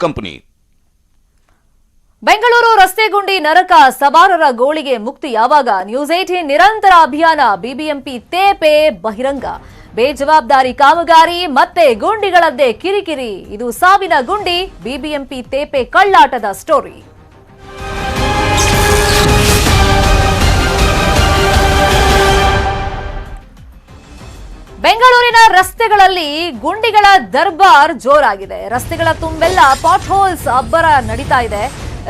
Company. Bengaluru ರಸ್ತೆ ಗುಂಡಿ ನರಕ, ಸವಾರರ ಗೋಳಿಗೆ ಮುಕ್ತಿ ಯಾವಾಗ? ನ್ಯೂಸ್ 18 ನಿರಂತರ ಅಭಿಯಾನ, ಬಿಬಿಎಂಪಿ ತೇಪೆ ಬಹಿರಂಗ. ಬೇಜವಾಬ್ದಾರಿ ಕಾಮಗಾರಿ ಮತ್ತೆ ಗುಂಡಿಗಳದ್ದೇ ಕಿರಿಕಿರಿ. ಇದು ಸಾವಿನ ಗುಂಡಿ, ಬಿಬಿಎಂಪಿ ತೇಪೆ ಕಳ್ಳಾಟದ ಸ್ಟೋರಿ. ಬೆಂಗಳೂರಿನ ರಸ್ತೆಗಳಲ್ಲಿ ಗುಂಡಿಗಳ ದರ್ಬಾರ್ ಜೋರಾಗಿದೆ. ರಸ್ತೆಗಳ ತುಂಬೆಲ್ಲ ಪಾಟ್ ಹೋಲ್ಸ್ ಅಬ್ಬರ ನಡೀತಾ ಇದೆ.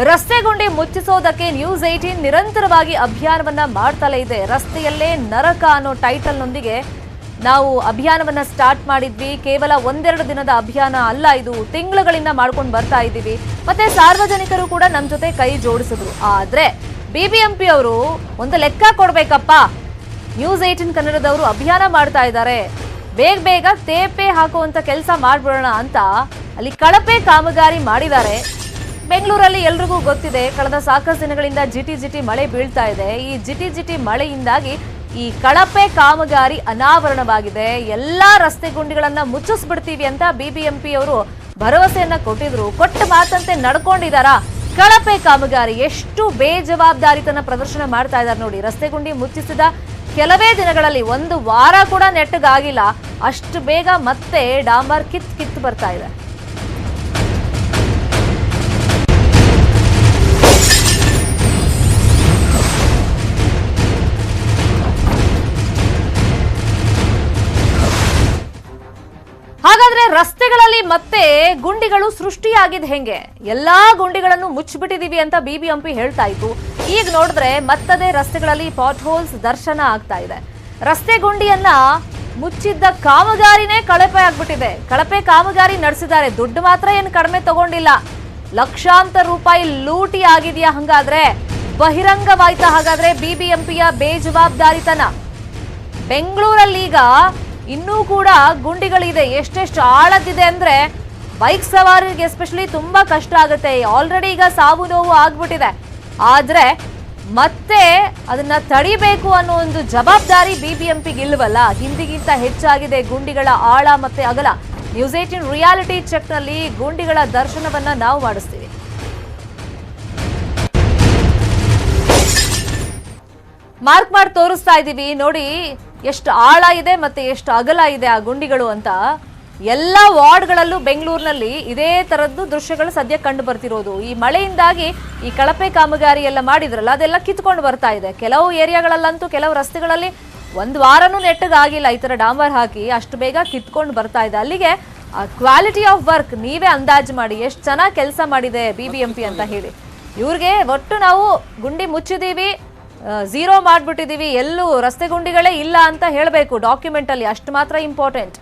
ರಸ್ತೆ ಗುಂಡಿ ಮುಚ್ಚಿಸೋದಕ್ಕೆ ನ್ಯೂಸ್ 18 ನಿರಂತರವಾಗಿ ಅಭಿಯಾನವನ್ನ ಮಾಡ್ತಲೇ ಇದೆ. ರಸ್ತೆಯಲ್ಲೇ ನರಕ ಅನ್ನೋ ಟೈಟಲ್ನೊಂದಿಗೆ ನಾವು ಅಭಿಯಾನವನ್ನ ಸ್ಟಾರ್ಟ್ ಮಾಡಿದ್ವಿ. ಕೇವಲ ಒಂದೆರಡು ದಿನದ ಅಭಿಯಾನ ಅಲ್ಲ, ಇದು ತಿಂಗಳುಗಳಿಂದ ಮಾಡ್ಕೊಂಡು ಬರ್ತಾ ಇದ್ದೀವಿ. ಮತ್ತೆ ಸಾರ್ವಜನಿಕರು ಕೂಡ ನಮ್ಮ ಜೊತೆ ಕೈ ಜೋಡಿಸಿದ್ರು. ಆದ್ರೆ ಬಿಬಿಎಂಪಿ ಅವರು ಒಂದು ಲೆಕ್ಕ ಕೊಡ್ಬೇಕಪ್ಪ. ನ್ಯೂಸ್ 18 ಕನ್ನಡದವರು ಅಭಿಯಾನ ಮಾಡ್ತಾ ಇದ್ದಾರೆ, ಬೇಗ ಬೇಗ ತೇಪೆ ಹಾಕುವಂತ ಕೆಲಸ ಮಾಡ್ಬಿಡೋಣ ಅಂತ ಅಲ್ಲಿ ಕಳಪೆ ಕಾಮಗಾರಿ ಮಾಡಿದ್ದಾರೆ. ಬೆಂಗಳೂರಲ್ಲಿ ಎಲ್ರಿಗೂ ಗೊತ್ತಿದೆ, ಕಳೆದ ಸಾಕಷ್ಟು ದಿನಗಳಿಂದ ಜಿಟಿ ಮಳೆ ಬೀಳ್ತಾ ಇದೆ. ಈ ಜಿಟಿ ಮಳೆಯಿಂದಾಗಿ ಈ ಕಳಪೆ ಕಾಮಗಾರಿ ಅನಾವರಣವಾಗಿದೆ. ಎಲ್ಲಾ ರಸ್ತೆ ಗುಂಡಿಗಳನ್ನ ಮುಚ್ಚಿಸ್ಬಿಡ್ತೀವಿ ಅಂತ ಬಿಬಿಎಂಪಿ ಅವರು ಭರವಸೆಯನ್ನ ಕೊಟ್ಟಿದ್ರು. ಕೊಟ್ಟ ಮಾತಂತೆ ನಡ್ಕೊಂಡಿದಾರಾ? ಕಳಪೆ ಕಾಮಗಾರಿ ಎಷ್ಟು ಬೇಜವಾಬ್ದಾರಿತನ ಪ್ರದರ್ಶನ ಮಾಡ್ತಾ ಇದ್ದಾರೆ ನೋಡಿ. ರಸ್ತೆ ಗುಂಡಿ ಮುಚ್ಚಿಸಿದ ಕೆಲವೇ ದಿನಗಳಲ್ಲಿ, ಒಂದು ವಾರ ಕೂಡ ನೆಟ್ಟಗಾಗಿಲ್ಲ, ಅಷ್ಟು ಬೇಗ ಮತ್ತೆ ಡಾಂಬರ್ ಕಿತ್ತು ಬರ್ತಾ ಇದೆ. ಹಾಗಾದ್ರೆ ರಸ್ತೆಗಳಲ್ಲಿ ಮತ್ತೆ ಗುಂಡಿಗಳು ಸೃಷ್ಟಿಯಾಗಿದ್ ಹೆಂಗೆ? ಎಲ್ಲಾ ಗುಂಡಿಗಳನ್ನು ಮುಚ್ಚಿಬಿಟ್ಟಿದೀವಿ ಅಂತ ಬಿಬಿಎಂಪಿ ಹೇಳ್ತಾ ಇತ್ತು. ಈಗ ನೋಡಿದ್ರೆ ಮತ್ತದೇ ರಸ್ತೆಗಳಲ್ಲಿ ಪಾಟ್ ಹೋಲ್ಸ್ ದರ್ಶನ ಆಗ್ತಾ ಇದೆ. ರಸ್ತೆ ಗುಂಡಿಯನ್ನ ಮುಚ್ಚಿದ್ದ ಕಾಮಗಾರಿನೇ ಕಳಪೆ ಆಗ್ಬಿಟ್ಟಿದೆ. ಕಳಪೆ ಕಾಮಗಾರಿ ನಡೆಸಿದ್ದಾರೆ, ದುಡ್ಡು ಮಾತ್ರ ಏನು ಕಡಿಮೆ ತಗೊಂಡಿಲ್ಲ. ಲಕ್ಷಾಂತರ ರೂಪಾಯಿ ಲೂಟಿ ಆಗಿದೆಯಾ? ಹಂಗಾದ್ರೆ ಬಹಿರಂಗವಾಯ್ತಾ ಹಾಗಾದ್ರೆ ಬಿಬಿಎಂಪಿಯ ಬೇಜವಾಬ್ದಾರಿತನ? ಬೆಂಗಳೂರಲ್ಲೀಗ ಇನ್ನೂ ಕೂಡ ಗುಂಡಿಗಳಿದೆ. ಎಷ್ಟೆಷ್ಟು ಆಳದಿದೆ ಅಂದ್ರೆ ಬೈಕ್ ಸವಾರಿಗೆ ಎಸ್ಪೆಷಲಿ ತುಂಬಾ ಕಷ್ಟ ಆಗುತ್ತೆ. ಆಲ್ರೆಡಿ ಈಗ ಸಾವು ನೋವು ಆಗ್ಬಿಟ್ಟಿದೆ. ಆದ್ರೆ ಮತ್ತೆ ಅದನ್ನ ತಡಿಬೇಕು ಅನ್ನೋ ಒಂದು ಜವಾಬ್ದಾರಿ ಬಿಬಿಎಂಪಿಗೆ ಇಲ್ವಲ್ಲ. ಹಿಂದಿಗಿಂತ ಹೆಚ್ಚಾಗಿದೆ ಗುಂಡಿಗಳ ಆಳ ಮತ್ತೆ ಅಗಲ. ನ್ಯೂಸ್ 18 ರಿಯಾಲಿಟಿ ಚೆಕ್ ನಲ್ಲಿ ಗುಂಡಿಗಳ ದರ್ಶನವನ್ನ ನಾವು ಮಾಡಿಸ್ತೀವಿ. ಮಾರ್ಕ್ ಮಾಡಿ ತೋರಿಸ್ತಾ ಇದ್ದೀವಿ ನೋಡಿ, ಎಷ್ಟು ಆಳ ಇದೆ ಮತ್ತೆ ಎಷ್ಟು ಅಗಲ ಇದೆ ಆ ಗುಂಡಿಗಳು ಅಂತ. ಎಲ್ಲ ವಾರ್ಡ್ಗಳಲ್ಲೂ ಬೆಂಗಳೂರಿನಲ್ಲಿ ಇದೇ ತರದ್ದು ದೃಶ್ಯಗಳು ಸದ್ಯ ಕಂಡು ಬರ್ತಿರೋದು. ಈ ಮಳೆಯಿಂದಾಗಿ ಈ ಕಳಪೆ ಕಾಮಗಾರಿ ಎಲ್ಲ ಮಾಡಿದ್ರಲ್ಲ, ಅದೆಲ್ಲ ಕಿತ್ಕೊಂಡು ಬರ್ತಾ ಇದೆ. ಕೆಲವು ಏರಿಯಾಗಳಲ್ಲಂತೂ, ಕೆಲವು ರಸ್ತೆಗಳಲ್ಲಿ ಒಂದು ವಾರನೂ ನೆಟ್ಟಗಾಗಿಲ್ಲ ಈ ತರ ಡಾಂಬರ್ ಹಾಕಿ, ಅಷ್ಟು ಬೇಗ ಕಿತ್ಕೊಂಡು ಬರ್ತಾ ಇದೆ. ಅಲ್ಲಿಗೆ ಕ್ವಾಲಿಟಿ ಆಫ್ ವರ್ಕ್ ನೀವೇ ಅಂದಾಜು ಮಾಡಿ ಎಷ್ಟು ಚೆನ್ನಾಗಿ ಕೆಲಸ ಮಾಡಿದೆ ಬಿಬಿಎಂಪಿ ಅಂತ ಹೇಳಿ. ಇವ್ರಿಗೆ ಒಟ್ಟು ನಾವು ಗುಂಡಿ ಮುಚ್ಚಿದೀವಿ, ಝೀರೋ ಮಾಡ್ಬಿಟ್ಟಿದೀವಿ, ಎಲ್ಲೂ ರಸ್ತೆ ಗುಂಡಿಗಳೇ ಇಲ್ಲ ಅಂತ ಹೇಳಬೇಕು ಡಾಕ್ಯುಮೆಂಟ್ ಅಲ್ಲಿ. ಅಷ್ಟು ಮಾತ್ರ ಇಂಪಾರ್ಟೆಂಟ್.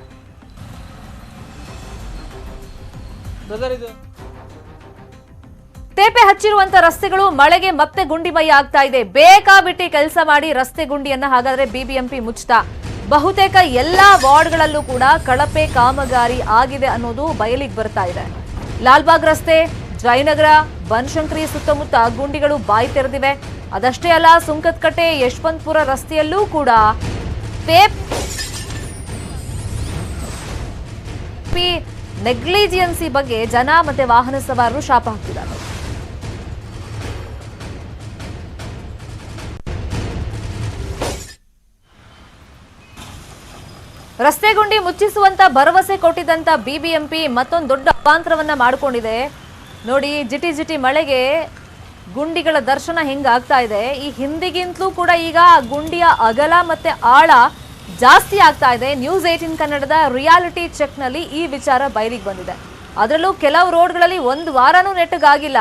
ತೇಪೆ ಹಚ್ಚಿರುವಂತ ರಸ್ತೆಗಳು ಮಳೆಗೆ ಮತ್ತೆ ಗುಂಡಿಮಯ ಆಗ್ತಾ ಇದೆ. ಬೇಕಾಬಿಟ್ಟಿ ಕೆಲಸ ಮಾಡಿ ರಸ್ತೆ ಗುಂಡಿಯನ್ನ ಹಾಗಾದ್ರೆ ಬಿಬಿಎಂಪಿ ಮುಚ್ತಾ? ಬಹುತೇಕ ಎಲ್ಲಾ ವಾರ್ಡ್ಗಳಲ್ಲೂ ಕೂಡ ಕಳಪೆ ಕಾಮಗಾರಿ ಆಗಿದೆ ಅನ್ನೋದು ಬಯಲಿಗೆ ಬರ್ತಾ ಇದೆ. ಲಾಲ್ಬಾಗ್ ರಸ್ತೆ, ಜಯನಗರ, ಬನಶಂಕರಿ ಸುತ್ತಮುತ್ತ ಗುಂಡಿಗಳು ಬಾಯಿ ತೆರೆದಿವೆ. ಅದಷ್ಟೇ ಅಲ್ಲ, ಸುಂಕದಕಟ್ಟೆ, ಯಶವಂತಪುರ ರಸ್ತೆಯಲ್ಲೂ ಕೂಡ ನೆಗ್ಲಿಜಿಯನ್ಸಿ ಬಗ್ಗೆ ಜನ ಮತ್ತೆ ವಾಹನ ಸವಾರರು ಶಾಪ ಹಾಕ್ತಿದ್ದಾರೆ. ರಸ್ತೆ ಗುಂಡಿ ಮುಚ್ಚಿಸುವಂತ ಭರವಸೆ ಕೊಟ್ಟಿದ್ದಂತ ಬಿಬಿಎಂಪಿ ಮತ್ತೊಂದು ದೊಡ್ಡ ಅಪಾಂತರವನ್ನ ಮಾಡಿಕೊಂಡಿದೆ ನೋಡಿ. ಜಿಟಿ ಮಳೆಗೆ ಗುಂಡಿಗಳ ದರ್ಶನ ಹೆಂಗಾಗ್ತಾ ಇದೆ. ಈ ಹಿಂದಿಗಿಂತಲೂ ಕೂಡ ಈಗ ಗುಂಡಿಯ ಅಗಲ ಮತ್ತೆ ಆಳ ಜಾಸ್ತಿ ಆಗ್ತಾ ಇದೆ. ನ್ಯೂಸ್ 18 ಕನ್ನಡದ ರಿಯಾಲಿಟಿ ಚೆಕ್ ನಲ್ಲಿ ಈ ವಿಚಾರ ಬಯಲಿಗೆ ಬಂದಿದೆ. ಅದರಲ್ಲೂ ಕೆಲವು ರೋಡ್ಗಳಲ್ಲಿ ಒಂದು ವಾರನೂ ನೆಟ್ಟಗಾಗಿಲ್ಲ.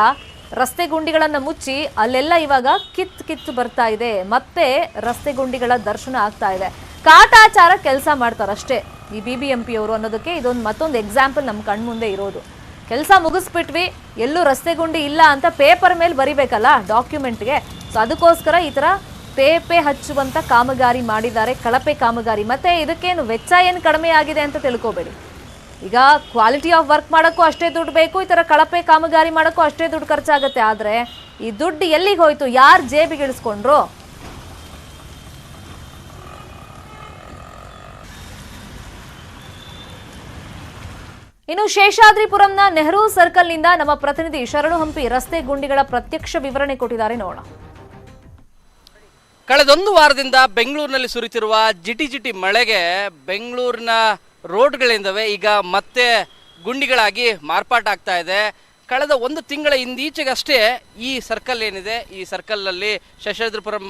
ರಸ್ತೆ ಗುಂಡಿಗಳನ್ನ ಮುಚ್ಚಿ ಅಲ್ಲೆಲ್ಲ ಇವಾಗ ಕಿತ್ತು ಬರ್ತಾ ಇದೆ. ಮತ್ತೆ ರಸ್ತೆ ಗುಂಡಿಗಳ ದರ್ಶನ ಆಗ್ತಾ ಇದೆ. ಕಾಟಾಚಾರ ಕೆಲಸ ಮಾಡ್ತಾರಷ್ಟೇ ಈ ಬಿಬಿಎಂಪಿ ಅವರು ಅನ್ನೋದಕ್ಕೆ ಇದೊಂದು ಮತ್ತೊಂದು ಎಕ್ಸಾಂಪಲ್ ನಮ್ಮ ಕಣ್ಮುಂದೆ ಇರೋದು. ಕೆಲಸ ಮುಗಿಸ್ಬಿಟ್ವಿ, ಎಲ್ಲೂ ರಸ್ತೆ ಗುಂಡಿ ಇಲ್ಲ ಅಂತ ಪೇಪರ್ ಮೇಲೆ ಬರಿಬೇಕಲ್ಲ ಡಾಕ್ಯುಮೆಂಟ್ಗೆ. ಸೊ ಅದಕ್ಕೋಸ್ಕರ ಈ ತರ ತೇಪೆ ಹಚ್ಚುವಂತ ಕಾಮಗಾರಿ ಮಾಡಿದ್ದಾರೆ, ಕಳಪೆ ಕಾಮಗಾರಿ. ಮತ್ತೆ ಇದಕ್ಕೇನು ವೆಚ್ಚ ಏನು ಕಡಿಮೆ ಆಗಿದೆ ಅಂತ ತಿಳ್ಕೋಬೇಡಿ. ಈಗ ಕ್ವಾಲಿಟಿ ಆಫ್ ವರ್ಕ್ ಮಾಡೋಕ್ಕೂ ಅಷ್ಟೇ ದುಡ್ಡು ಬೇಕು, ಈ ತರ ಕಳಪೆ ಕಾಮಗಾರಿ ಮಾಡೋಕ್ಕೂ ಅಷ್ಟೇ ದುಡ್ಡು ಖರ್ಚಾಗುತ್ತೆ. ಆದ್ರೆ ಈ ದುಡ್ಡು ಎಲ್ಲಿಗೆ ಹೋಯ್ತು? ಯಾರು ಜೇಬಿಗೆ ಇಳಿಸ್ಕೊಂಡ್ರು? ಇನ್ನು ಶೇಷಾದ್ರಿಪುರಂನ ನೆಹರು ಸರ್ಕಲ್ನಿಂದ ನಮ್ಮ ಪ್ರತಿನಿಧಿ ಶರಣು ಹಂಪಿ ರಸ್ತೆ ಗುಂಡಿಗಳ ಪ್ರತ್ಯಕ್ಷ ವಿವರಣೆ ಕೊಟ್ಟಿದ್ದಾರೆ, ನೋಡೋಣ. ಕಳೆದೊಂದು ವಾರದಿಂದ ಬೆಂಗಳೂರಿನಲ್ಲಿ ಸುರಿತಿರುವ ಜಿಟಿ ಮಳೆಗೆ ಬೆಂಗಳೂರಿನ ರೋಡ್ಗಳಿಂದವೇ ಈಗ ಮತ್ತೆ ಗುಂಡಿಗಳಾಗಿ ಮಾರ್ಪಾಟಾಗ್ತಾ ಇದೆ. ಕಳೆದ ಒಂದು ತಿಂಗಳ ಹಿಂದೀಚೆಗಷ್ಟೇ ಈ ಸರ್ಕಲ್ ಏನಿದೆ, ಈ ಸರ್ಕಲ್ನಲ್ಲಿ ಶೇಷಾದ್ರಿಪುರಂ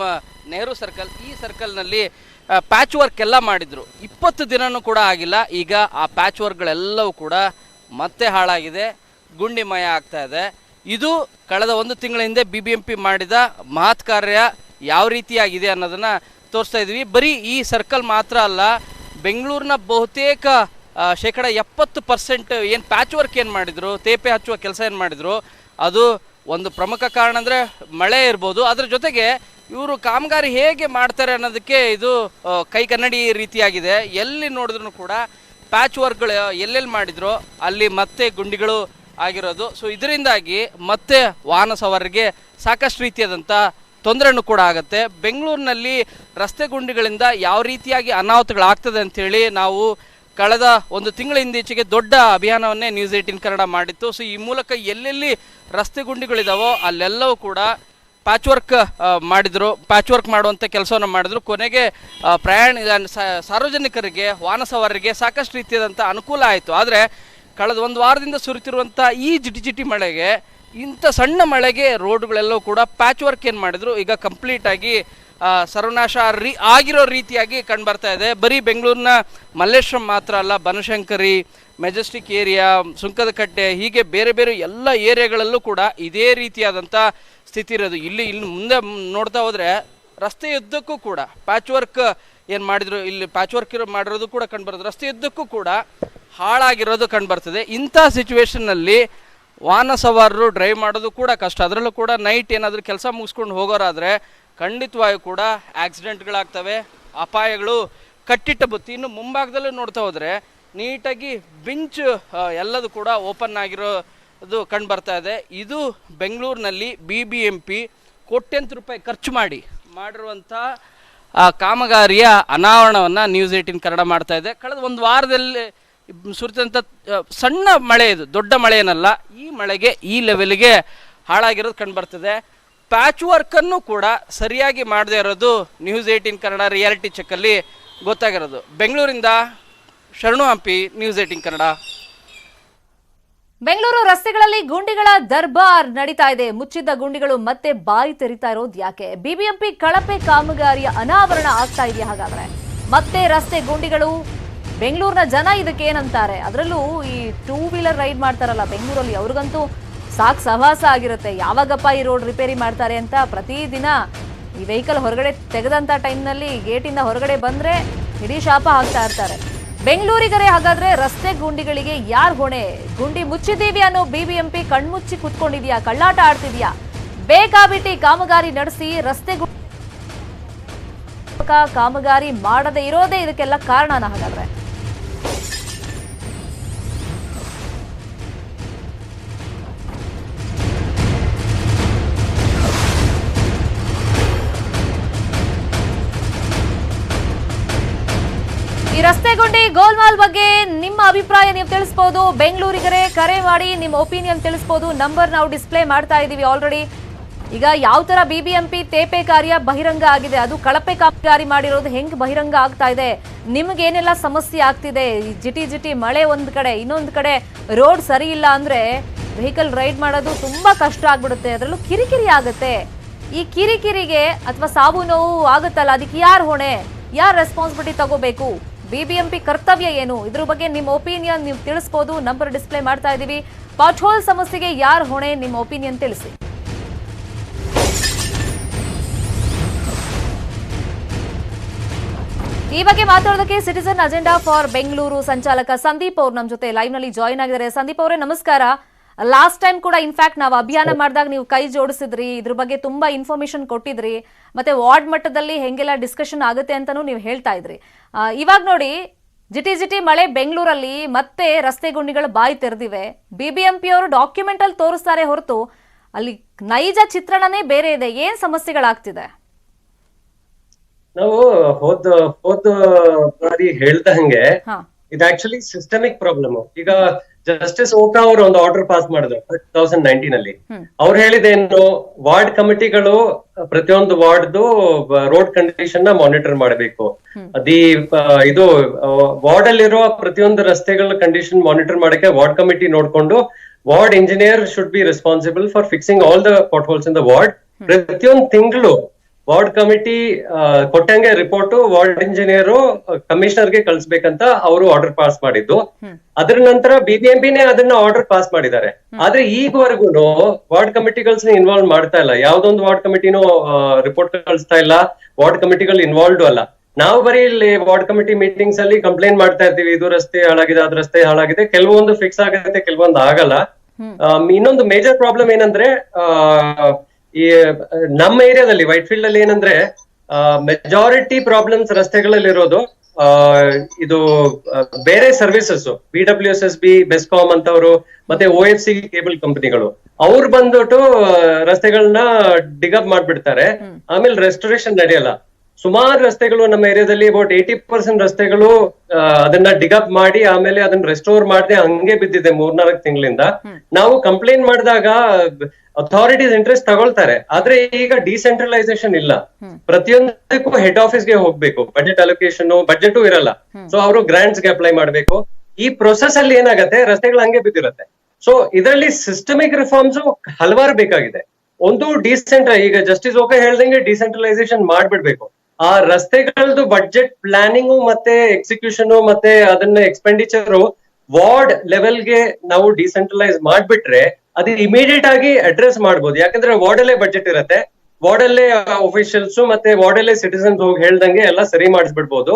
ನೆಹರು ಸರ್ಕಲ್, ಈ ಸರ್ಕಲ್ನಲ್ಲಿ ಪ್ಯಾಚ್ ವರ್ಕ್ ಎಲ್ಲ ಮಾಡಿದ್ರು. 20 ದಿನನೂ ಕೂಡ ಆಗಿಲ್ಲ. ಈಗ ಆ ಪ್ಯಾಚ್ ವರ್ಕ್ಗಳೆಲ್ಲವೂ ಕೂಡ ಮತ್ತೆ ಹಾಳಾಗಿದೆ, ಗುಂಡಿಮಯ ಆಗ್ತಾ ಇದೆ. ಇದು ಕಳೆದ ಒಂದು ತಿಂಗಳ ಹಿಂದೆ BBMP ಮಾಡಿದ ಮಹತ್ ಕಾರ್ಯ ಯಾವ ರೀತಿಯಾಗಿದೆ ಅನ್ನೋದನ್ನು ತೋರಿಸ್ತಾ ಇದ್ವಿ. ಬರೀ ಈ ಸರ್ಕಲ್ ಮಾತ್ರ ಅಲ್ಲ, ಬೆಂಗಳೂರಿನ ಬಹುತೇಕ ಶೇಕಡ 70% ಏನು ಪ್ಯಾಚ್ ವರ್ಕ್ ಏನು ಮಾಡಿದ್ರು, ತೇಪೆ ಹಚ್ಚುವ ಕೆಲಸ ಏನು ಮಾಡಿದ್ರು, ಅದು ಒಂದು ಪ್ರಮುಖ ಕಾರಣ ಅಂದರೆ ಮಳೆ ಇರ್ಬೋದು. ಅದ್ರ ಜೊತೆಗೆ ಇವರು ಕಾಮಗಾರಿ ಹೇಗೆ ಮಾಡ್ತಾರೆ ಅನ್ನೋದಕ್ಕೆ ಇದು ಕೈ ಕನ್ನಡಿ ರೀತಿಯಾಗಿದೆ. ಎಲ್ಲಿ ನೋಡಿದ್ರು ಕೂಡ ಪ್ಯಾಚ್ ವರ್ಕ್ಗಳು ಎಲ್ಲೆಲ್ಲಿ ಮಾಡಿದ್ರು ಅಲ್ಲಿ ಮತ್ತೆ ಗುಂಡಿಗಳು ಆಗಿರೋದು. ಸೊ ಇದರಿಂದಾಗಿ ಮತ್ತೆ ವಾಹನ ಸವಾರರಿಗೆ ಸಾಕಷ್ಟು ರೀತಿಯಾದಂಥ ತೊಂದರೆನೂ ಕೂಡ ಆಗುತ್ತೆ. ಬೆಂಗಳೂರಿನಲ್ಲಿ ರಸ್ತೆ ಗುಂಡಿಗಳಿಂದ ಯಾವ ರೀತಿಯಾಗಿ ಅನಾಹುತಗಳಾಗ್ತದೆ ಅಂಥೇಳಿ ನಾವು ಕಳೆದ ಒಂದು ತಿಂಗಳ ಹಿಂದೀಚೆಗೆ ದೊಡ್ಡ ಅಭಿಯಾನವನ್ನೇ ನ್ಯೂಸ್ 18 ಕನ್ನಡ ಮಾಡಿತ್ತು. ಸೊ ಈ ಮೂಲಕ ಎಲ್ಲೆಲ್ಲಿ ರಸ್ತೆ ಗುಂಡಿಗಳಿದಾವೋ ಅಲ್ಲೆಲ್ಲವೂ ಕೂಡ ಪ್ಯಾಚ್ ವರ್ಕ್ ಮಾಡಿದರು, ಪ್ಯಾಚ್ ವರ್ಕ್ ಮಾಡುವಂಥ ಕೆಲಸವನ್ನು ಮಾಡಿದ್ರು. ಕೊನೆಗೆ ಸಾರ್ವಜನಿಕರಿಗೆ, ವಾಹನ ಸವಾರರಿಗೆ ಸಾಕಷ್ಟು ರೀತಿಯಾದಂಥ ಅನುಕೂಲ ಆಯಿತು. ಆದರೆ ಕಳೆದ ಒಂದು ವಾರದಿಂದ ಸುರಿತಿರುವಂಥ ಈ ಜಿಟಿ ಮಳೆಗೆ, ಇಂಥ ಸಣ್ಣ ಮಳೆಗೆ ರೋಡ್ಗಳೆಲ್ಲವೂ ಕೂಡ ಪ್ಯಾಚ್ ವರ್ಕ್ ಏನು ಮಾಡಿದ್ರು ಈಗ ಕಂಪ್ಲೀಟಾಗಿ ಸರ್ವನಾಶ ಆಗಿರೋ ರೀತಿಯಾಗಿ ಕಂಡುಬರ್ತಾ ಇದೆ. ಬರೀ ಬೆಂಗಳೂರಿನ ಮಲ್ಲೇಶ್ವರಂ ಮಾತ್ರ ಅಲ್ಲ, ಬನಶಂಕರಿ, ಮೆಜೆಸ್ಟಿಕ್ ಏರಿಯಾ, ಸುಂಕದಕಟ್ಟೆ, ಹೀಗೆ ಬೇರೆ ಬೇರೆ ಎಲ್ಲ ಏರಿಯಾಗಳಲ್ಲೂ ಕೂಡ ಇದೇ ರೀತಿಯಾದಂಥ ಸ್ಥಿತಿ ಇರೋದು. ಇಲ್ಲಿ ಮುಂದೆ ನೋಡ್ತಾ ಹೋದರೆ ರಸ್ತೆಯುದ್ದಕ್ಕೂ ಕೂಡ ಪ್ಯಾಚ್ ವರ್ಕ್ ಏನು ಮಾಡಿದ್ರು, ಇಲ್ಲಿ ಪ್ಯಾಚ್ ವರ್ಕ್ ಮಾಡಿರೋದು ಕೂಡ ಕಂಡುಬರೋದು, ರಸ್ತೆಯುದ್ದಕ್ಕೂ ಕೂಡ ಹಾಳಾಗಿರೋದು ಕಂಡುಬರ್ತದೆ. ಇಂಥ ಸಿಚುವೇಷನ್ನಲ್ಲಿ ವಾಹನ ಸವಾರರು ಡ್ರೈವ್ ಮಾಡೋದು ಕೂಡ ಕಷ್ಟ. ಅದರಲ್ಲೂ ಕೂಡ ನೈಟ್ ಏನಾದರೂ ಕೆಲಸ ಮುಗಿಸ್ಕೊಂಡು ಹೋಗೋರಾದರೆ ಖಂಡಿತವಾಗಿಯೂ ಕೂಡ ಆಕ್ಸಿಡೆಂಟ್ಗಳಾಗ್ತವೆ, ಅಪಾಯಗಳು ಕಟ್ಟಿಟ್ಟ ಬುತ್ತಿ. ಇನ್ನು ಮುಂಭಾಗದಲ್ಲೂ ನೋಡ್ತಾ ಹೋದರೆ ನೀಟಾಗಿ ಬಿಂಚ್ ಎಲ್ಲದು ಕೂಡ ಓಪನ್ ಆಗಿರೋದು ಕಂಡು ಬರ್ತಾ ಇದೆ. ಇದು ಬೆಂಗಳೂರಿನಲ್ಲಿ BBMP ಕೋಟ್ಯಂತರ ರೂಪಾಯಿ ಖರ್ಚು ಮಾಡಿರುವಂಥ ಕಾಮಗಾರಿಯ ಅನಾವರಣವನ್ನು ನ್ಯೂಸ್ 18 ಕನ್ನಡ ಮಾಡ್ತಾ ಇದೆ. ಕಳೆದ ಒಂದು ವಾರದಲ್ಲಿ ಸುರಿದಂಥ ಸಣ್ಣ ಮಳೆ, ಇದು ದೊಡ್ಡ ಮಳೆ ಏನಲ್ಲ, ಈ ಮಳೆಗೆ ಈ ಲೆವೆಲ್ಗೆ ಹಾಳಾಗಿರೋದು ಕಂಡುಬರ್ತದೆ. ಪ್ಯಾಚ್ ವರ್ಕನ್ನು ಕೂಡ ಸರಿಯಾಗಿ ಮಾಡದೇ ಇರೋದು ನ್ಯೂಸ್ 18 ಕನ್ನಡ ರಿಯಾಲಿಟಿ ಚೆಕ್ಕಲ್ಲಿ ಗೊತ್ತಾಗಿರೋದು. ಬೆಂಗಳೂರಿಂದ ಶರಣು ಹಂಪಿ, ನ್ಯೂಸ್ 18 ಕನ್ನಡ. ಬೆಂಗಳೂರು ರಸ್ತೆಗಳಲ್ಲಿ ಗುಂಡಿಗಳ ದರ್ಬಾರ್ ನಡೀತಾ ಇದೆ. ಮುಚ್ಚಿದ್ದ ಗುಂಡಿಗಳು ಮತ್ತೆ ಬಾಯಿ ತೆರಿತಾ ಇರೋದು ಯಾಕೆ? BBMP ಕಳಪೆ ಕಾಮಗಾರಿಯ ಅನಾವರಣ ಆಗ್ತಾ ಇದೆಯಾ? ಹಾಗಾದ್ರೆ ಮತ್ತೆ ರಸ್ತೆ ಗುಂಡಿಗಳು, ಬೆಂಗಳೂರಿನ ಜನ ಇದಕ್ಕೆ ಏನಂತಾರೆ? ಅದರಲ್ಲೂ ಈ 2 ವೀಲರ್ ರೈಡ್ ಮಾಡ್ತಾರಲ್ಲ ಬೆಂಗಳೂರಲ್ಲಿ, ಅವ್ರಿಗಂತೂ ಸಾಕು ಸಹವಾಸ ಆಗಿರುತ್ತೆ. ಯಾವಾಗಪ್ಪ ಈ ರೋಡ್ ರಿಪೇರಿ ಮಾಡ್ತಾರೆ ಅಂತ ಪ್ರತಿದಿನ ಈ ವೆಹಿಕಲ್ ಹೊರಗಡೆ ತೆಗೆದಂಥ ಟೈಮ್ನಲ್ಲಿ ಗೇಟಿಂದ ಹೊರಗಡೆ ಬಂದರೆ ಇಡೀ ಶಾಪ ಹಾಕ್ತಾ ಇರ್ತಾರೆ. ಬೆಂಗಳೂರಿಗರೇ ಹಾಗಾದ್ರೆ ರಸ್ತೆ ಗುಂಡಿಗಳಿಗೆ ಯಾರು ಹೊಣೆ? ಗುಂಡಿ ಮುಚ್ಚಿದ್ದೀವಿ ಅನ್ನೋ BBMP ಕಣ್ಮುಚ್ಚಿ ಕುತ್ಕೊಂಡಿದ್ಯಾ? ಕಳ್ಳಾಟ ಆಡ್ತಿದ್ಯಾ? ಬೇಕಾಬಿಟ್ಟಿ ಕಾಮಗಾರಿ ನಡೆಸಿ ರಸ್ತೆ ಕಾಮಗಾರಿ ಮಾಡದೇ ಇರೋದೇ ಇದಕ್ಕೆಲ್ಲ ಕಾರಣನ? ಹಾಗಾದ್ರೆ ಈ ರಸ್ತೆ ಗುಂಡಿ ಗೋಲ್ಮಾಲ್ ಬಗ್ಗೆ ನಿಮ್ಮ ಅಭಿಪ್ರಾಯ ನೀವು ತಿಳಿಸಬಹುದು. ಬೆಂಗಳೂರಿಗರೇ ಕರೆ ಮಾಡಿ ನಿಮ್ಮ ಒಪಿನಿಯನ್ ತಿಳಿಸಬಹುದು. ನಂಬರ್ ನಾವು ಡಿಸ್ಪ್ಲೇ ಮಾಡ್ತಾ ಇದೀವಿ ಆಲ್ರೆಡಿ. ಈಗ ಯಾವ ತರ BBMP ತೇಪೆ ಕಾರ್ಯ ಬಹಿರಂಗ ಆಗಿದೆ, ಅದು ಕಳಪೆ ಕಾಮಗಾರಿ ಮಾಡಿರೋದು ಹೆಂಗ್ ಬಹಿರಂಗ ಆಗ್ತಾ ಇದೆ, ನಿಮ್ಗೇನೆಲ್ಲ ಸಮಸ್ಯೆ ಆಗ್ತಿದೆ, ಜಿಟಿ ಮಳೆ ಒಂದ್ ಕಡೆ, ಇನ್ನೊಂದ್ ಕಡೆ ರೋಡ್ ಸರಿ ಇಲ್ಲ ಅಂದ್ರೆ ವೆಹಿಕಲ್ ರೈಡ್ ಮಾಡೋದು ತುಂಬಾ ಕಷ್ಟ ಆಗ್ಬಿಡುತ್ತೆ, ಅದರಲ್ಲೂ ಕಿರಿಕಿರಿ ಆಗುತ್ತೆ. ಈ ಕಿರಿಕಿರಿಗೆ ಅಥವಾ ಸಾವು ನೋವು ಆಗುತ್ತಲ್ಲ, ಅದಕ್ಕೆ ಯಾರು ಹೊಣೆ? ಯಾರು ರೆಸ್ಪಾನ್ಸಿಬಿಲಿಟಿ ತಗೋಬೇಕು? BBMP ಕರ್ತವ್ಯ ಏನು? ಇದ್ರ ಬಗ್ಗೆ ನಿಮ್ಮ ಒಪಿನಿಯನ್ ನೀವು ತಿಳಿಸಬಹುದು. ನಂಬರ್ ಡಿಸ್ಪ್ಲೇ ಮಾಡ್ತಾ ಇದೀವಿ. ಪಾಟ್ಹೋಲ್ ಸಮಸ್ಯೆಗೆ ಯಾರು ಹೊಣೆ? ನಿಮ್ಮ ಒಪಿನಿಯನ್ ತಿಳಿಸಿ. ಈ ಬಗ್ಗೆ ಮಾತಾಡೋದಕ್ಕೆ ಸಿಟಿಜನ್ ಅಜೆಂಡಾ ಫಾರ್ ಬೆಂಗಳೂರು ಸಂಚಾಲಕ ಸಂದೀಪ್ ಅವರು ನಮ್ಮ ಜೊತೆ ಲೈವ್ ನಲ್ಲಿ ಜಾಯಿನ್ ಆಗಿದ್ದಾರೆ. ಸಂದೀಪ್ ಅವರೇ ನಮಸ್ಕಾರ. ಲಾಸ್ಟ್ ಟೈಮ್ ಕೂಡ ಇನ್ಫ್ಯಾಕ್ಟ್ ನಾವು ಅಭಿಯಾನ ಮಾಡಿದಾಗ ನೀವು ಕೈ ಜೋಡಿಸಿದ್ರಿ, ಇದ್ರ ಬಗ್ಗೆ ತುಂಬಾ ಇನ್ಫಾರ್ಮೇಶನ್ ಕೊಟ್ಟಿದ್ರಿ, ಮತ್ತೆ ವಾರ್ಡ್ ಮಟ್ಟದಲ್ಲಿ ಹೆಂಗೆಲ್ಲ ಡಿಸ್ಕಷನ್ ಆಗುತ್ತೆ ಅಂತಾನೂ ನೀವು ಹೇಳ್ತಾ ಇದ್ರಿ. ಇವಾಗ ನೋಡಿ, ಜಿಟಿ ಮಳೆ ಬೆಂಗಳೂರಲ್ಲಿ ಮತ್ತೆ ರಸ್ತೆ ಗುಂಡಿಗಳು ಬಾಯಿ ತೆರೆದಿವೆ. BBMP ಅವರು ಡಾಕ್ಯುಮೆಂಟ್ ಅಲ್ಲಿ ತೋರಿಸ್ತಾರೆ ಹೊರತು ಅಲ್ಲಿ ನೈಜ ಚಿತ್ರಣನೇ ಬೇರೆ ಇದೆ. ಏನ್ ಸಮಸ್ಯೆಗಳಾಗ್ತಿದೆ? ನಾವು ಹೋದ ಬಾರಿ ಹೇಳ್ದ ಹಂಗೆ ಇದು ಆಕ್ಚುಲಿ ಸಿಸ್ಟಮಿಕ್ ಪ್ರಾಬ್ಲಮ್. ಈಗ ಜಸ್ಟಿಸ್ ಓಕಾ ಅವರು ಒಂದು ಆರ್ಡರ್ ಪಾಸ್ ಮಾಡಿದ್ರು 2019 ಅಲ್ಲಿ. ಅವ್ರು ಹೇಳಿದೇನು, ವಾರ್ಡ್ ಕಮಿಟಿಗಳು ಪ್ರತಿಯೊಂದು ವಾರ್ಡ್ದು ರೋಡ್ ಕಂಡೀಷನ್ ನ ಮಾನಿಟರ್ ಮಾಡಬೇಕು. ಇದು ವಾರ್ಡ್ ಅಲ್ಲಿರುವ ಪ್ರತಿಯೊಂದು ರಸ್ತೆಗಳ ಕಂಡೀಷನ್ ಮಾನಿಟರ್ ಮಾಡಕ್ಕೆ ವಾರ್ಡ್ ಕಮಿಟಿ ನೋಡ್ಕೊಂಡು ward engineer should be responsible for fixing all the pot holes in the ward. ಪ್ರತಿಯೊಂದು ತಿಂಗಳು ವಾರ್ಡ್ ಕಮಿಟಿ ಕೊಟ್ಟಂಗೆ ರಿಪೋರ್ಟ್ ವಾರ್ಡ್ ಇಂಜಿನಿಯರ್ ಕಮಿಷನರ್ಗೆ ಕಳಿಸ್ಬೇಕಂತ ಅವರು ಆರ್ಡರ್ ಪಾಸ್ ಮಾಡಿದ್ದು. ಅದ್ರ ನಂತರ ಬಿಬಿಎಂಪಿನೇ ಅದನ್ನ ಆರ್ಡರ್ ಪಾಸ್ ಮಾಡಿದ್ದಾರೆ. ಆದ್ರೆ ಈಗವರೆಗೂ ವಾರ್ಡ್ ಕಮಿಟಿಗಳ್ಸ್ ಇನ್ವಾಲ್ವ್ ಮಾಡ್ತಾ ಇಲ್ಲ. ಯಾವ್ದೊಂದು ವಾರ್ಡ್ ಕಮಿಟಿನೂ ರಿಪೋರ್ಟ್ ಕಳಿಸ್ತಾ ಇಲ್ಲ. ವಾರ್ಡ್ ಕಮಿಟಿಗಳು ಇನ್ವಾಲ್ವ್ ಅಲ್ಲ. ನಾವು ಬರೀ ಇಲ್ಲಿ ವಾರ್ಡ್ ಕಮಿಟಿ ಮೀಟಿಂಗ್ಸ್ ಅಲ್ಲಿ ಕಂಪ್ಲೇಂಟ್ ಮಾಡ್ತಾ ಇರ್ತೀವಿ, ಇದು ರಸ್ತೆ ಹಾಳಾಗಿದೆ, ಅದ್ ರಸ್ತೆ ಹಾಳಾಗಿದೆ. ಕೆಲವೊಂದು ಫಿಕ್ಸ್ ಆಗುತ್ತೆ, ಕೆಲವೊಂದು ಆಗಲ್ಲ. ಇನ್ನೊಂದು ಮೇಜರ್ ಪ್ರಾಬ್ಲಮ್ ಏನಂದ್ರೆ, ಈ ನಮ್ಮ ಏರಿಯಾದಲ್ಲಿ ವೈಟ್ ಫೀಲ್ಡ್ ಅಲ್ಲಿ ಏನಂದ್ರೆ ಮೆಜಾರಿಟಿ ಪ್ರಾಬ್ಲಮ್ಸ್ ರಸ್ತೆಗಳಲ್ಲಿ ಇರೋದು ಇದು ಬೇರೆ ಸರ್ವಿಸಸ್, BWSSB, ಬೆಸ್ಕಾಮ್ ಅಂತವ್ರು, ಮತ್ತೆ OFC ಕೇಬಲ್ ಕಂಪನಿಗಳು ಅವ್ರು ಬಂದ್ಬಿಟ್ಟು ರಸ್ತೆಗಳನ್ನ ಡಿಗಪ್ ಮಾಡ್ಬಿಡ್ತಾರೆ. ಆಮೇಲೆ ರೆಸ್ಟೋರೇಷನ್ ನಡೆಯಲ್ಲ. ಸುಮಾರು ರಸ್ತೆಗಳು ನಮ್ಮ ಏರಿಯಾದಲ್ಲಿ ಅಬೌಟ್ 80% ರಸ್ತೆಗಳು ಅದನ್ನ ಡಿಗಪ್ ಮಾಡಿ ಆಮೇಲೆ ಅದನ್ನ ರೆಸ್ಟೋರ್ ಮಾಡದೆ ಹಂಗೆ ಬಿದ್ದಿದೆ 3-4 ತಿಂಗಳಿಂದ. ನಾವು ಕಂಪ್ಲೇಂಟ್ ಮಾಡಿದಾಗ ಅಥಾರಿಟೀಸ್ ಇಂಟ್ರೆಸ್ಟ್ ತಗೊಳ್ತಾರೆ. ಆದ್ರೆ ಈಗ ಡಿಸೆಂಟ್ರಲೈಸೇಷನ್ ಇಲ್ಲ. ಪ್ರತಿಯೊಂದಕ್ಕೂ ಹೆಡ್ ಆಫೀಸ್ಗೆ ಹೋಗ್ಬೇಕು. ಬಜೆಟ್ ಅಲೋಕೇಶನ್, ಬಜೆಟು ಇರಲ್ಲ. ಸೊ ಅವರು ಗ್ರಾಂಟ್ಸ್ ಗೆ ಅಪ್ಲೈ ಮಾಡ್ಬೇಕು. ಈ ಪ್ರೊಸೆಸ್ ಅಲ್ಲಿ ಏನಾಗತ್ತೆ, ರಸ್ತೆಗಳು ಹಂಗೆ ಬಿದ್ದಿರುತ್ತೆ. ಸೊ ಇದರಲ್ಲಿ ಸಿಸ್ಟಮಿಕ್ ರಿಫಾರ್ಮ್ಸ್ ಹಲವಾರು ಬೇಕಾಗಿದೆ. ಒಂದು ಈಗ ಜಸ್ಟಿಸ್ ಓಕೆ ಹೇಳ್ದಂಗೆ ಡಿಸೆಂಟ್ರಲೈಸೇಷನ್ ಮಾಡ್ಬಿಡ್ಬೇಕು. ಆ ರಸ್ತೆಗಳದ್ದು ಬಡ್ಜೆಟ್ ಪ್ಲಾನಿಂಗು ಮತ್ತೆ ಎಕ್ಸಿಕ್ಯೂಷನ್ ಮತ್ತೆ ಅದನ್ನ ಎಕ್ಸ್ಪೆಂಡಿಚರ್ ವಾರ್ಡ್ ಲೆವೆಲ್ಗೆ ನಾವು ಡಿಸೆಂಟ್ರಲೈಸ್ ಮಾಡ್ಬಿಟ್ರೆ ಅದು ಇಮಿಡಿಯೇಟ್ ಆಗಿ ಅಡ್ರೆಸ್ ಮಾಡ್ಬೋದು. ಯಾಕಂದ್ರೆ ವಾರ್ಡ್ ಅಲ್ಲೇ ಬಜೆಟ್ ಇರತ್ತೆ, ವಾರ್ಡ್ ಅಲ್ಲೇ ಅಫಿಷಿಯಲ್ಸ್ ಮತ್ತೆ ವಾರ್ಡ್ ಅಲ್ಲೇ ಸಿಟಿಸನ್ಸ್ ಹೋಗಿ ಹೇಳ್ದಂಗೆ ಎಲ್ಲ ಸರಿ ಮಾಡಿಸ್ಬಿಡ್ಬೋದು.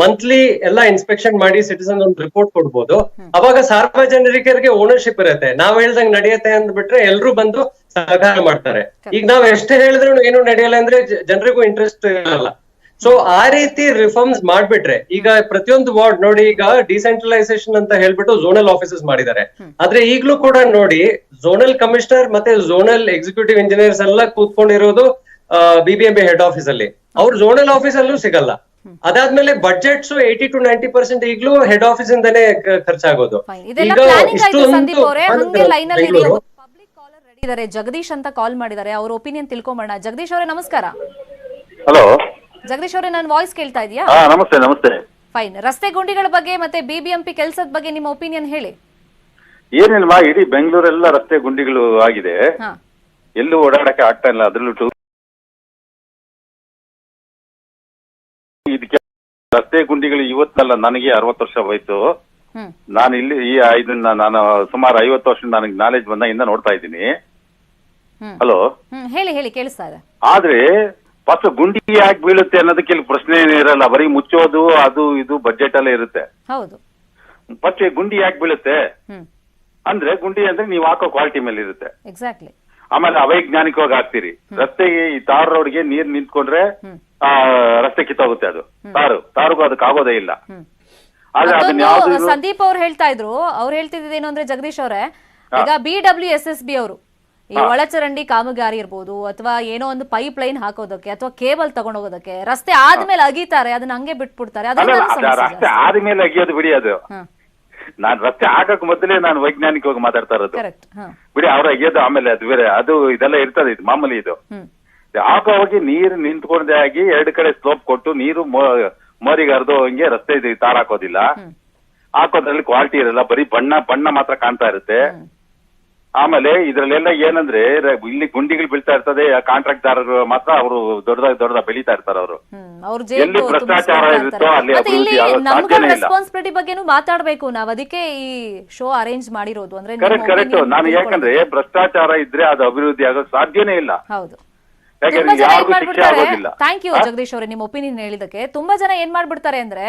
ಮಂತ್ಲಿ ಎಲ್ಲ ಇನ್ಸ್ಪೆಕ್ಷನ್ ಮಾಡಿ ಸಿಟಿಸನ್ ಒಂದು ರಿಪೋರ್ಟ್ ಕೊಡ್ಬೋದು. ಅವಾಗ ಸಾರ್ವಜನಿಕರಿಗೆ ಓನರ್ಶಿಪ್ ಇರುತ್ತೆ. ನಾವ್ ಹೇಳ್ದಂಗೆ ನಡೆಯುತ್ತೆ ಅಂದ್ಬಿಟ್ರೆ ಎಲ್ರು ಬಂದು ಸಹಕಾರ ಮಾಡ್ತಾರೆ. ಈಗ ನಾವ್ ಎಷ್ಟೇ ಹೇಳಿದ್ರು ಏನು ನಡೆಯಲ್ಲ ಅಂದ್ರೆ ಜನರಿಗೂ ಇಂಟ್ರೆಸ್ಟ್ ಇರಲ್ಲ. ಸೊ ಆ ರೀತಿ ರಿಫಾರ್ಮ್ಸ್ ಮಾಡ್ಬಿಟ್ರೆ, ಈಗ ಪ್ರತಿಯೊಂದು ವಾರ್ಡ್ ನೋಡಿ, ಈಗ ಡಿಸೆಂಟ್ರಲೈಸೇಷನ್ ಅಂತ ಹೇಳ್ಬಿಟ್ಟು ಝೋನಲ್ ಆಫೀಸಸ್ ಮಾಡಿದ್ದಾರೆ. ಆದ್ರೆ ಈಗ್ಲೂ ಕೂಡ ನೋಡಿ, ಝೋನಲ್ ಕಮಿಷನರ್ ಮತ್ತೆ ಝೋನಲ್ ಎಕ್ಸಿಕ್ಯೂಟಿವ್ ಇಂಜಿನಿಯರ್ಸ್ ಎಲ್ಲ ಕೂತ್ಕೊಂಡಿರೋದು BBMP ಹೆಡ್ ಆಫೀಸ್ ಅಲ್ಲಿ. ಅವ್ರು ಝೋನಲ್ ಆಫೀಸ್ ಅಲ್ಲೂ ಸಿಗಲ್ಲ. ಅದಾದ್ಮೇಲೆ ಬಜೆಟ್ಸ್ 80 to 90% ಈಗ್ಲೂ ಹೆಡ್ ಆಫೀಸ್ ಇಂದಾನೆ ಖರ್ಚಾಗೋದು. ಜಗದೀಶ್ ಅಂತ ಕಾಲ್ ಮಾಡಿದ್ದಾರೆ, ಅವ್ರ ಒಪಿನಿಯನ್ ತಿಳ್ಕೊಂಬೋಣ. ಜಗದೀಶ್ ಅವರೇ ನಮಸ್ಕಾರ. ಹಲೋ ಜಗದೀಶ್ ಅವರೇ, ನನ್ನ ವಾಯ್ಸ್ ಕೇಳ್ತಾ ಇದೆಯಾ? ನಮಸ್ತೆ. ನಮಸ್ತೆ. ಫೈನ್. ರಸ್ತೆ ಗುಂಡಿಗಳ ಬಗ್ಗೆ ಮತ್ತೆ BBMP ಕೆಲಸದ ಬಗ್ಗೆ ನಿಮ್ಮ ಒಪಿನಿಯನ್ ಹೇಳಿ. ಏನಿಲ್ವಾ, ಇಡೀ ಬೆಂಗಳೂರೆಲ್ಲ ರಸ್ತೆ ಗುಂಡಿಗಳು ಆಗಿದೆ. ಎಲ್ಲೂ ಓಡಾಡಕ್ಕೆ ಆಗ್ತಾ ಇಲ್ಲ. ಅದ್ರಲ್ಲೂ ಇದಕ್ಕೆ ರಸ್ತೆ ಗುಂಡಿಗಳು ಇವತ್ತಲ್ಲ, ನನಗೆ 60 ವರ್ಷ ವಯಸ್ಸು. ನಾನು ಇಲ್ಲಿ ಇದನ್ನ ನಾನು ಸುಮಾರು 50 ವರ್ಷ ನನಗೆ ನಾಲೆಜ್ ಬಂದಾಗಿಂದ ನೋಡ್ತಾ ಇದ್ದೀನಿ. ಹಲೋ, ಹೇಳಿ ಹೇಳಿ, ಕೇಳಿಸ್ತಾ ಇದೆ. ಆದ್ರೆ ಫಸ್ಟ್ ಗುಂಡಿ ಯಾಕೆ ಬೀಳುತ್ತೆ ಅನ್ನೋದಕ್ಕೆ ಇಲ್ಲಿ ಪ್ರಶ್ನೆ ಇರಲ್ಲ. ಬರೀ ಮುಚ್ಚೋದು ಅದು ಇದು ಬಜೆಟ್ ಅಲ್ಲೇ ಇರುತ್ತೆ. ಹೌದು. ಫಸ್ಟ್ ಗುಂಡಿ ಯಾಕೆ ಬೀಳುತ್ತೆ ಅಂದ್ರೆ, ಗುಂಡಿ ಅಂದ್ರೆ ನೀವು ಹಾಕೋ ಕ್ವಾಲಿಟಿ ಮೇಲೆ ಇರುತ್ತೆ. ಎಕ್ಸಾಕ್ಟ್ಲಿ. ಆಮೇಲೆ ಅವೈಜ್ಞಾನಿಕವಾಗಿ ಹಾಕ್ತೀರಿ. ರಸ್ತೆಗೆ ಈ ತಾರ್ ರೋಡ್ಗೆ ನೀರ್ ನಿಂತ್ಕೊಂಡ್ರೆ ರಸ್ತೆ ಕಿತ್ತೋಗುತ್ತೆ. ಅದು ತಾರುಗೂ ಅದಕ್ಕೆ ಆಗೋದೇ ಇಲ್ಲ. ಸಂದೀಪ್ ಅವ್ರು ಹೇಳ್ತಾ ಇದ್ರು, ಅವ್ರು ಹೇಳ್ತಿದ್ದೇನು ಅಂದ್ರೆ, ಜಗದೀಶ್ ಅವರೇ, ಈಗ BWSSB ಅವರು ಈ ಒಳಚರಂಡಿ ಕಾಮಗಾರಿ ಇರ್ಬೋದು, ಅಥವಾ ಏನೋ ಒಂದು ಪೈಪ್ ಲೈನ್ ಹಾಕೋದಕ್ಕೆ ಅಥವಾ ಕೇಬಲ್ ತಗೊಂಡೋಗೋದಕ್ಕೆ ರಸ್ತೆ ಆದ್ಮೇಲೆ ಅಗಿತಾರೆ, ಅದನ್ನ ಹಂಗೆ ಬಿಟ್ಬಿಡ್ತಾರೆ. ರಸ್ತೆ ಆದ್ಮೇಲೆ ಅಗಿಯೋದು ಬಿಡಿ, ಅದು ನಾನ್ ರಸ್ತೆ ಹಾಕಕ್ ಮೊದಲೇ ನಾನು ವೈಜ್ಞಾನಿಕವಾಗಿ ಮಾತಾಡ್ತಾ ಇರೋದು. ಬಿಡಿ, ಅವ್ರ ಅಗಿಯೋದು ಆಮೇಲೆ ಅದು ಬೇರೆ, ಅದು ಇದೆಲ್ಲ ಇರ್ತದೆ, ಇದು ಮಾಮೂಲಿ. ಇದು ಹಾಕೋಗಿ ನೀರು ನಿಂತ್ಕೊಂಡೆ ಆಗಿ 2 ಕಡೆ ಸ್ಲೋಪ್ ಕೊಟ್ಟು ನೀರು ಮೋರಿಗೆ ಹರಿದು ಹಂಗೆ ರಸ್ತೆ ತಾರ್ ಹಾಕೋದಿಲ್ಲ. ಹಾಕೋದ್ರಲ್ಲಿ ಕ್ವಾಲಿಟಿ ಇರಲ್ಲ, ಬರೀ ಬಣ್ಣ ಮಾತ್ರ ಕಾಣ್ತಾ ಇರುತ್ತೆ. ಆಮೇಲೆ ಇದ್ರಲ್ಲೆಲ್ಲ ಏನಂದ್ರೆ, ಇಲ್ಲಿ ಗುಂಡಿಗಳು ಬೀಳ್ತಾ ಇರ್ತದೆ, ಕಾಂಟ್ರಾಕ್ಟ್ದಾರರು ಮಾತ್ರ ಅವರು ದೊಡ್ಡದಾಗ ಬೆಳೀತಾ ಇರ್ತಾರೆ. ಅವರು ಎಲ್ಲಿ ಭ್ರಷ್ಟಾಚಾರ ಇರುತ್ತೋ ಅಲ್ಲಿ ಅಭಿವೃದ್ಧಿ ಸಾಧ್ಯನೇ ಇಲ್ಲ. ರೆಸ್ಪಾನ್ಸಿಬಿಲಿಟಿ ಬಗ್ಗೆನೂ ಮಾತಾಡ್ಬೇಕು ನಾವು, ಅದಕ್ಕೆ ಈ ಶೋ ಅರೇಂಜ್ ಮಾಡಿರೋದು. ಅಂದ್ರೆ ಕರೆಕ್ಟ್. ನಾನು ಯಾಕಂದ್ರೆ ಭ್ರಷ್ಟಾಚಾರ ಇದ್ರೆ ಅದು ಅಭಿವೃದ್ಧಿ ಆಗೋದು ಸಾಧ್ಯನೇ ಇಲ್ಲ. ಹೌದು. ಯಾರಿಗೂ ಥ್ಯಾಂಕ್ ಯು ಜಗದೀಶ್ ಅವರೇ, ನಿಮ್ಮ ಒಪಿನಿಯನ್ ಹೇಳಿದಕ್ಕೆ. ತುಂಬಾ ಜನ ಏನ್ ಮಾಡ್ಬಿಡ್ತಾರೆ ಅಂದ್ರೆ,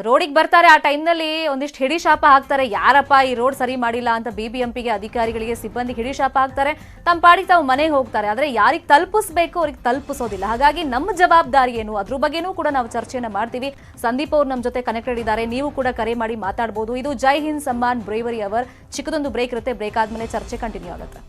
ರೋಡಿಗೆ ಬರ್ತಾರೆ, ಆ ಟೈಮ್ನಲ್ಲಿ ಒಂದಿಷ್ಟು ಹಿಡಿಶಾಪ ಹಾಕ್ತಾರೆ. ಯಾರಪ್ಪ ಈ ರೋಡ್ ಸರಿ ಮಾಡಿಲ್ಲ ಅಂತ BBMPಗೆ ಅಧಿಕಾರಿಗಳಿಗೆ ಸಿಬ್ಬಂದಿ ಹಿಡಿಶಾಪ ಹಾಕ್ತಾರೆ, ತಮ್ಮ ಪಾಡಿಗೆ ತಾವು ಮನೆಗೆ ಹೋಗ್ತಾರೆ. ಆದ್ರೆ ಯಾರಿಗೆ ತಲುಪಿಸ್ಬೇಕು ಅವ್ರಿಗೆ ತಲುಪಿಸೋದಿಲ್ಲ. ಹಾಗಾಗಿ ನಮ್ಮ ಜವಾಬ್ದಾರಿ ಏನು, ಅದ್ರ ಬಗ್ಗೆನೂ ಕೂಡ ನಾವು ಚರ್ಚೆಯನ್ನ ಮಾಡ್ತೀವಿ. ಸಂದೀಪ್ ಅವ್ರು ನಮ್ಮ ಜೊತೆ ಕನೆಕ್ಟೆಡ್ ಇದ್ದಾರೆ, ನೀವು ಕೂಡ ಕರೆ ಮಾಡಿ ಮಾತಾಡಬಹುದು. ಇದು ಜೈ ಹಿಂದ್ ಸಮ್ಮಾನ್ ಬ್ರೇವರಿ ಅವರ್. ಚಿಕ್ಕದೊಂದು ಬ್ರೇಕ್ ಇರುತ್ತೆ, ಬ್ರೇಕ್ ಆದ್ಮೇಲೆ ಚರ್ಚೆ ಕಂಟಿನ್ಯೂ ಆಗುತ್ತೆ.